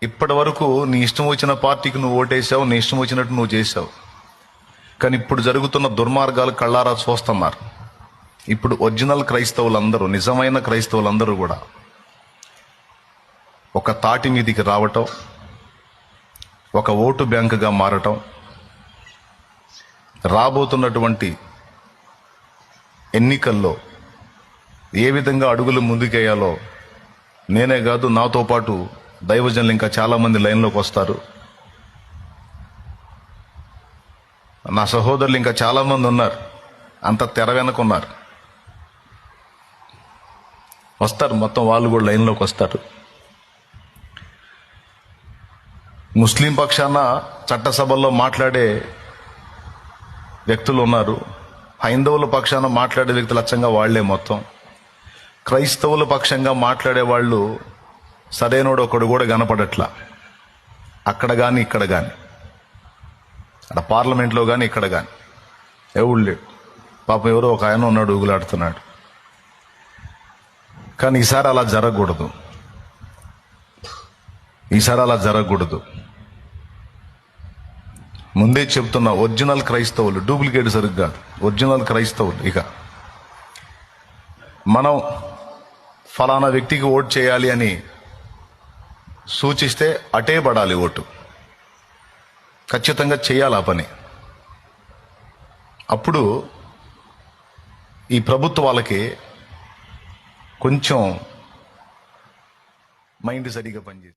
ఇప్పటి వరకు నీ ఇష్టం వచ్చిన పార్టీకి నువ్వు ఓటేసావు, నీ ఇష్టం వచ్చినట్టు నువ్వు చేసావు. కానీ ఇప్పుడు జరుగుతున్న దుర్మార్గాలు కళ్ళారా చూస్తున్నారు. ఇప్పుడు ఒరిజినల్ క్రైస్తవులందరూ, నిజమైన క్రైస్తవులందరూ కూడా ఒక తాటి మీదికి రావటం, ఒక ఓటు బ్యాంకుగా మారటం, రాబోతున్నటువంటి ఎన్నికల్లో ఏ విధంగా అడుగులు ముందుకేయాలో నేనే కాదు, నాతో పాటు దైవజనులు ఇంకా చాలామంది లైన్లోకి వస్తారు. నా సహోదరులు ఇంకా చాలామంది ఉన్నారు, అంత తెర వెనకున్నారు, వస్తారు. మొత్తం వాళ్ళు కూడా లైన్లోకి వస్తారు. ముస్లిం పక్షాన చట్టసభల్లో మాట్లాడే వ్యక్తులు ఉన్నారు, హైందవుల పక్షాన మాట్లాడే వ్యక్తులు అచ్చంగా వాళ్లే. మొత్తం క్రైస్తవుల పక్షంగా మాట్లాడే వాళ్ళు సరైనోడు ఒకడు కూడా కనపడట్లా. అక్కడ కానీ ఇక్కడ కానీ, అక్కడ పార్లమెంట్లో కానీ ఇక్కడ కానీ ఎవడు లేడు. పాపం ఎవరో ఒక ఆయన ఉన్నాడు, ఊగులాడుతున్నాడు. కానీ ఈసారి అలా జరగకూడదు, ఈసారి అలా జరగకూడదు. ముందే చెప్తున్నా, ఒరిజినల్ క్రైస్తవులు, డూప్లికేట్ సరిగ్గా ఒరిజినల్ క్రైస్తవులు ఇక మనం ఫలానా వ్యక్తికి ఓటు చేయాలి అని సూచిస్తే అటే పడాలి ఓటు. ఖచ్చితంగా చేయాలి ఆ పని. అప్పుడు ఈ ప్రభుత్వాలకి కొంచెం మైండ్ సరిగా పనిచేస్తుంది.